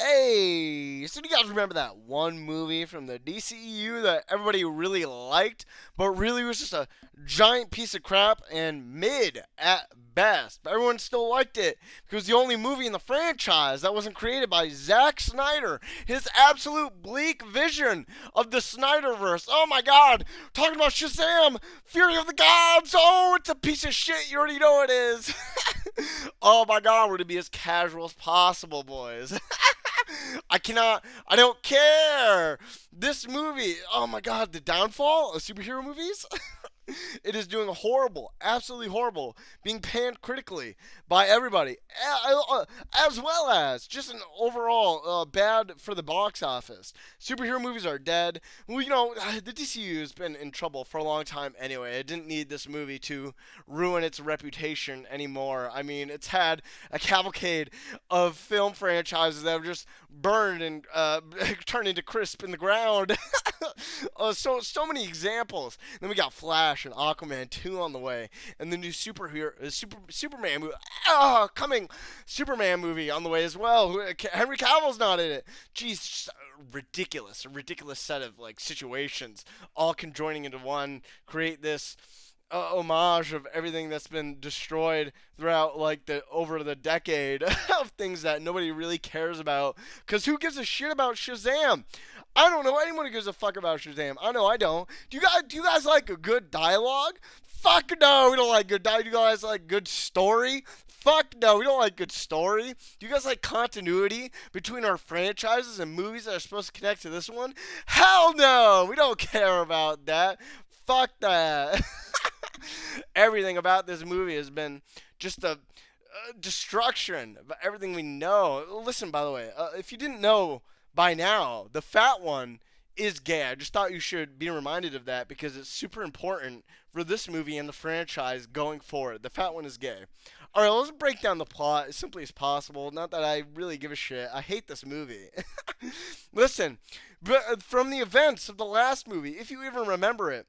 Hey, so do you guys remember that one movie from the DCEU that everybody really liked, but really was just a giant piece of crap and mid at best? But everyone still liked it because it was the only movie in the franchise that wasn't created by Zack Snyder. His absolute bleak vision of the Snyderverse. Oh my god, talking about Shazam, Fury of the Gods. Oh, it's a piece of shit. You already know it is. Oh my god, we're gonna be as casual as possible, boys. I don't care. This movie, oh my god, the downfall of superhero movies? It is doing horrible, absolutely horrible, being panned critically by everybody, as well as just an overall bad for the box office. Superhero movies are dead. Well, the DCU has been in trouble for a long time anyway. It didn't need this movie to ruin its reputation anymore. I mean, it's had a cavalcade of film franchises that have just burned and turned into crisp in the ground. So many examples. Then we got Flash and Aquaman 2 on the way, and the new Superman movie coming Superman movie on the way as well. Henry Cavill's not in it. Jeez, just a ridiculous set of like situations all conjoining into one, create this homage of everything that's been destroyed throughout like the over the decade of things that nobody really cares about. Cause who gives a shit about Shazam? I don't know anyone who gives a fuck about Shazam. I know I don't. Do you guys like a good dialogue? Fuck no, we don't like good dialogue. Do you guys like good story? Fuck no, we don't like good story. Do you guys like continuity between our franchises and movies that are supposed to connect to this one? Hell no, we don't care about that. Fuck that. Everything about this movie has been just a destruction of everything we know. Listen, by the way, if you didn't know by now, the fat one is gay. I just thought you should be reminded of that because it's super important for this movie and the franchise going forward. The fat one is gay. All right, let's break down the plot as simply as possible. Not that I really give a shit. I hate this movie. Listen, but from the events of the last movie, if you even remember it,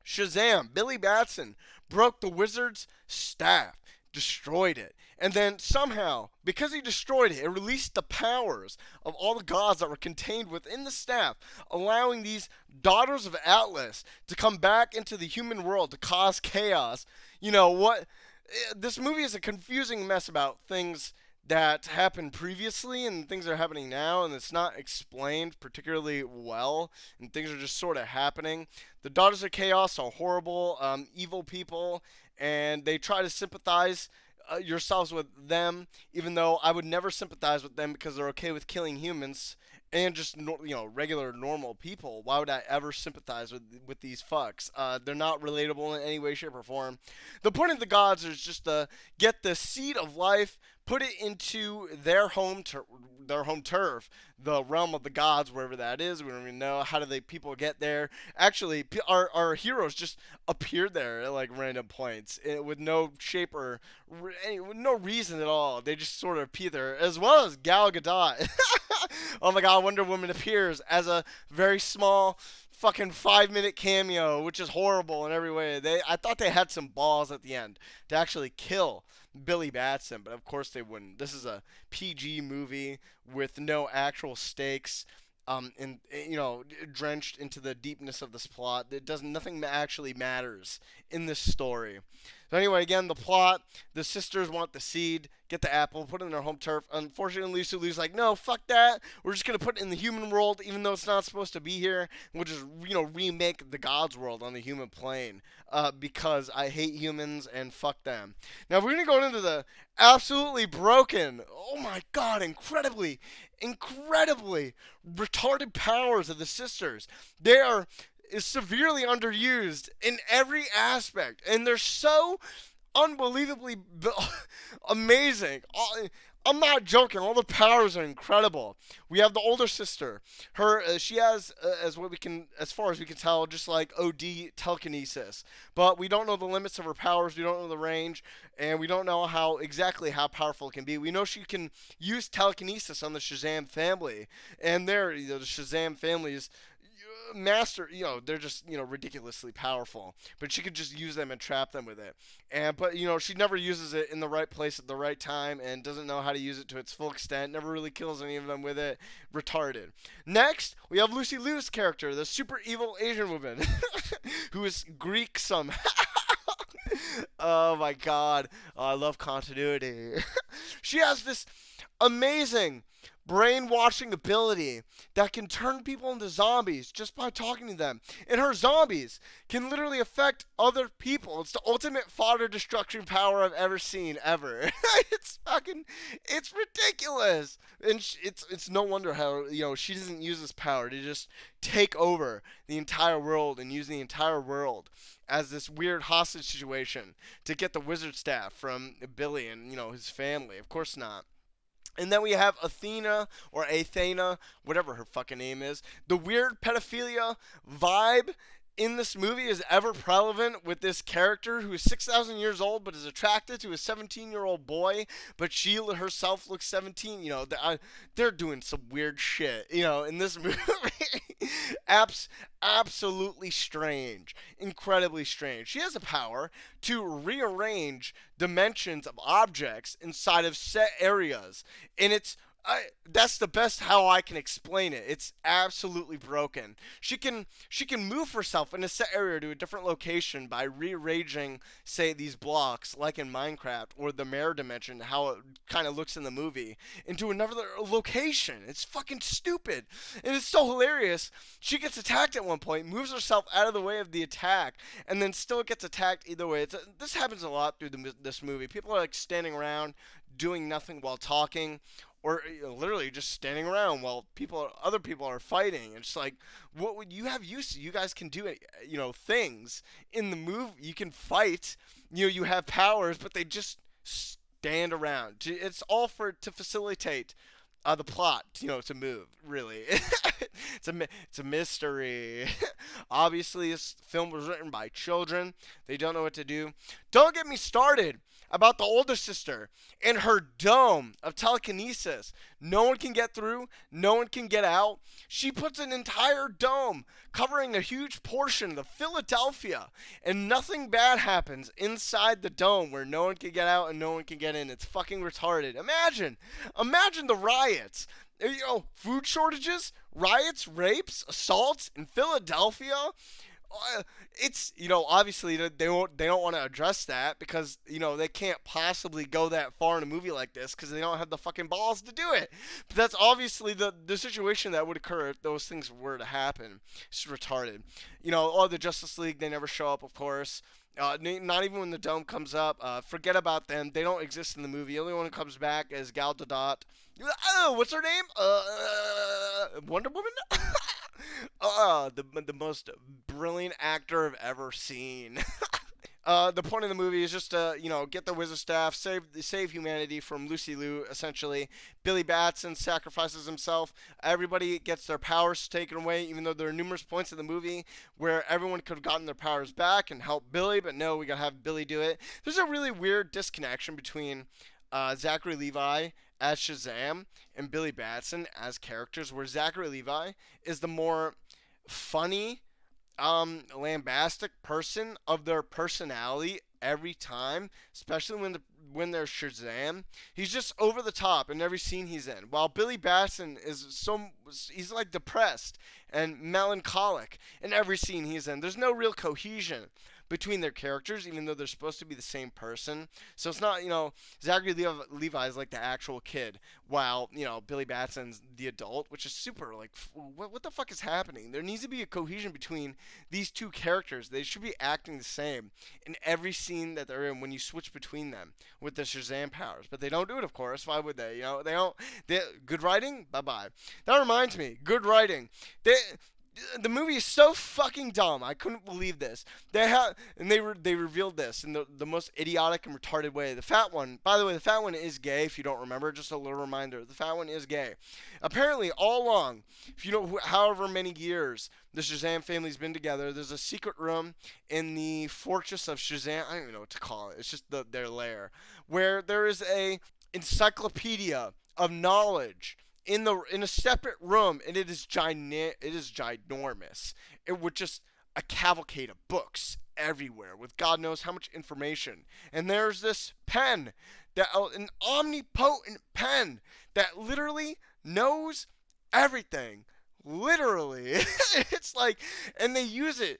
Shazam, Billy Batson, broke the wizard's staff, destroyed it. And then somehow, because he destroyed it, it released the powers of all the gods that were contained within the staff, allowing these daughters of Atlas to come back into the human world to cause chaos. You know what? This movie is a confusing mess about things that happened previously and things that are happening now, and it's not explained particularly well, and things are just sort of happening. The Daughters of Chaos are horrible, evil people, and they try to sympathize yourselves with them, even though I would never sympathize with them because they're okay with killing humans and just regular normal people. Why would I ever sympathize with these fucks? They're not relatable in any way, shape, or form. The point of the gods is just to get the seed of life, put it into their home turf, the realm of the gods, wherever that is. We don't even know how do they people get there. Actually, our heroes just appeared there at like random points with no shape or with no reason at all. They just sort of appear there, as well as Gal Gadot. Oh my god, Wonder Woman appears as a very small fucking 5-minute cameo, which is horrible in every way. I thought they had some balls at the end to actually kill Billy Batson, but of course they wouldn't. This is a PG movie with no actual stakes. And drenched into the deepness of this plot. It doesn't. Nothing actually matters in this story. So anyway, again, the plot: the sisters want the seed, get the apple, put it in their home turf. Unfortunately, Lucy's like, no, fuck that. We're just gonna put it in the human world, even though it's not supposed to be here. And we'll just remake the God's world on the human plane. Because I hate humans and fuck them. Now we're gonna go into the absolutely broken. Oh my god, incredibly retarded powers of the sisters. They are severely underused in every aspect, and they're so unbelievably amazing. I'm not joking. All the powers are incredible. We have the older sister. She has, as far as we can tell, just like OD telekinesis. But we don't know the limits of her powers. We don't know the range, and we don't know exactly how powerful it can be. We know she can use telekinesis on the Shazam family, and the Shazam family is master, they're just, ridiculously powerful, but she could just use them and trap them with it. And but she never uses it in the right place at the right time and doesn't know how to use it to its full extent. Never really kills any of them with it. Retarded. Next, we have Lucy Liu's character, the super evil Asian woman who is Greek somehow. Oh my god. Oh, I love continuity. She has this amazing brainwashing ability that can turn people into zombies just by talking to them. And her zombies can literally affect other people. It's the ultimate fodder destruction power I've ever seen, ever. It's ridiculous. And it's no wonder how, she doesn't use this power to just take over the entire world and use the entire world as this weird hostage situation to get the wizard staff from Billy and, his family. Of course not. And then we have Athena, or Athena, whatever her fucking name is. The weird pedophilia vibe in this movie is ever prevalent with this character who is 6,000 years old but is attracted to a 17-year-old boy, but she herself looks 17. They're doing some weird shit, in this movie. Absolutely strange. Incredibly strange. She has a power to rearrange dimensions of objects inside of set areas. And that's the best how I can explain it. It's absolutely broken. She can move herself in a set area to a different location by rearranging, say, these blocks, like in Minecraft or the mirror dimension, how it kind of looks in the movie, into another location. It's fucking stupid, and it's so hilarious. She gets attacked at one point, moves herself out of the way of the attack, and then still gets attacked either way. This happens a lot through this movie. People are like standing around doing nothing while talking, or literally just standing around while other people are fighting. It's like, what would you have used to? You guys can do it, things in the movie. You can fight. You have powers, but they just stand around. It's all to facilitate the plot, to move. Really, it's a mystery. Obviously, this film was written by children. They don't know what to do. Don't get me started about the older sister and her dome of telekinesis. No one can get through. No one can get out. She puts an entire dome covering a huge portion of Philadelphia, and nothing bad happens inside the dome where no one can get out and no one can get in. It's fucking retarded. Imagine the riots. Food shortages, riots, rapes, assaults in Philadelphia. It's obviously they don't want to address that because they can't possibly go that far in a movie like this because they don't have the fucking balls to do it. But that's obviously the situation that would occur if those things were to happen. It's retarded. The Justice League, they never show up, of course. Not even when the dome comes up. Forget about them. They don't exist in the movie. The only one who comes back is Gal Gadot. Oh, what's her name? Wonder Woman. The most brilliant actor I've ever seen. The point of the movie is just to, get the wizard staff, save humanity from Lucy Liu, essentially. Billy Batson sacrifices himself. Everybody gets their powers taken away, even though there are numerous points in the movie where everyone could have gotten their powers back and helped Billy, but no, we gotta have Billy do it. There's a really weird disconnection between Zachary Levi as Shazam and Billy Batson as characters, where Zachary Levi is the more funny, lambastic person of their personality every time, especially when they're Shazam. He's just over the top in every scene he's in. While Billy Batson he's like depressed and melancholic in every scene he's in. There's no real cohesion between their characters, even though they're supposed to be the same person. So it's not, Zachary Levi is like the actual kid, while, Billy Batson's the adult, which is super, like, what the fuck is happening? There needs to be a cohesion between these two characters. They should be acting the same in every scene that they're in when you switch between them with the Shazam powers. But they don't do it, of course. Why would they? Good writing? Bye-bye. That reminds me, good writing. The movie is so fucking dumb. I couldn't believe this. They revealed this in the most idiotic and retarded way. The fat one, by the way, the fat one is gay. If you don't remember, just a little reminder: the fat one is gay. Apparently, all along, if you know, however many years the Shazam family's been together, there's a secret room in the fortress of Shazam. I don't even know what to call it. It's just their lair, where there is a encyclopedia of knowledge in a separate room, and it is ginormous. It would just a cavalcade of books everywhere with God knows how much information. And there's this pen that an omnipotent pen that literally knows everything. Literally. It's like, and they use it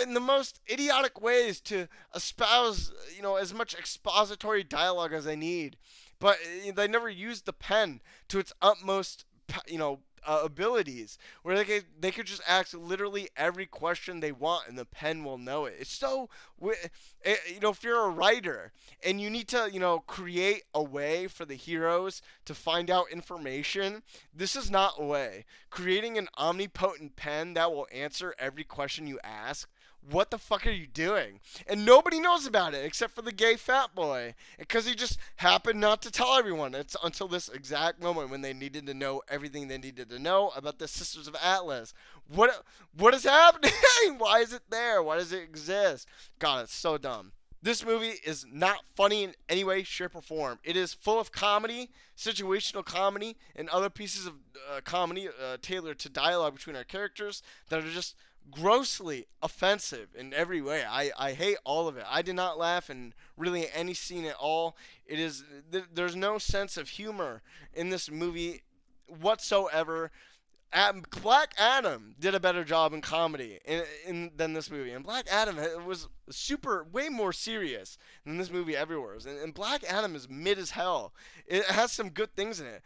in the most idiotic ways to espouse, as much expository dialogue as they need. But they never use the pen to its utmost, abilities, where they could just ask literally every question they want, and the pen will know it. It's so, if you're a writer and you need to, create a way for the heroes to find out information, this is not a way. Creating an omnipotent pen that will answer every question you ask. What the fuck are you doing? And nobody knows about it except for the gay fat boy, because he just happened not to tell everyone. It's until this exact moment when they needed to know everything they needed to know about the Sisters of Atlas. What is happening? Why is it there? Why does it exist? God, it's so dumb. This movie is not funny in any way, shape, or form. It is full of comedy, situational comedy, and other pieces of comedy tailored to dialogue between our characters that are just grossly offensive in every way. I hate all of it. I did not laugh in really any scene at all. There's no sense of humor in this movie whatsoever. Black Adam did a better job in comedy than this movie, and Black Adam was way more serious than this movie everywhere was. And Black Adam is mid as hell. It has some good things in it,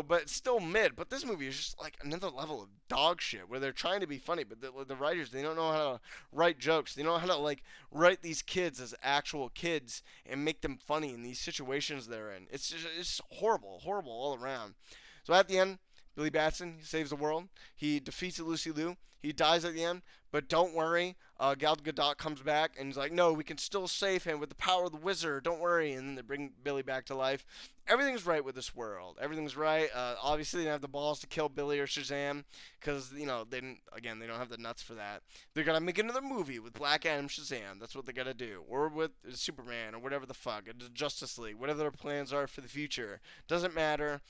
but it's still mid. But this movie is just like another level of dog shit, where they're trying to be funny, but the writers, they don't know how to write jokes. They don't know how to like write these kids as actual kids and make them funny in these situations they're in. It's horrible, horrible all around. So at the end, Billy Batson, he saves the world. He defeats Lucy Liu. He dies at the end, but don't worry. Gal Gadot comes back and he's like, "No, we can still save him with the power of the wizard. Don't worry." And then they bring Billy back to life. Everything's right with this world. Everything's right. Obviously, they don't have the balls to kill Billy or Shazam because they don't have the nuts for that. They're gonna make another movie with Black Adam, Shazam. That's what they gotta do, or with Superman or whatever the fuck, Justice League, whatever their plans are for the future. Doesn't matter.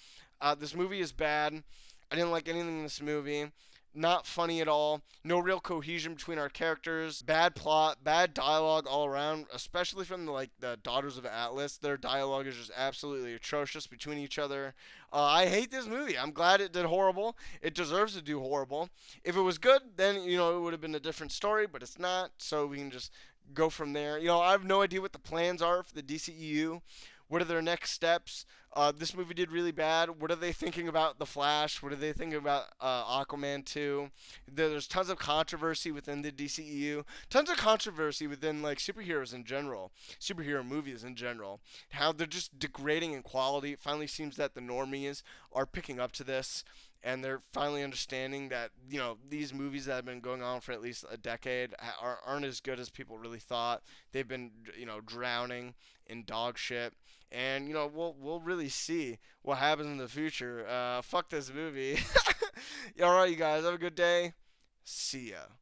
This movie is bad. I didn't like anything in this movie. Not funny at all. No real cohesion between our characters. Bad plot, bad dialogue all around, especially from the Daughters of Atlas. Their dialogue is just absolutely atrocious between each other. I hate this movie. I'm glad it did horrible. It deserves to do horrible. If it was good, then it would have been a different story, but it's not. So we can just go from there. I have no idea what the plans are for the DCEU. What are their next steps? This movie did really bad. What are they thinking about The Flash? What are they thinking about Aquaman 2? There's tons of controversy within the DCEU. Tons of controversy within superheroes in general. Superhero movies in general. How they're just degrading in quality. It finally seems that the normies are picking up to this. And they're finally understanding that, these movies that have been going on for at least a decade aren't as good as people really thought. They've been, drowning in dog shit. And, we'll really see what happens in the future. Fuck this movie. Alright, you guys. Have a good day. See ya.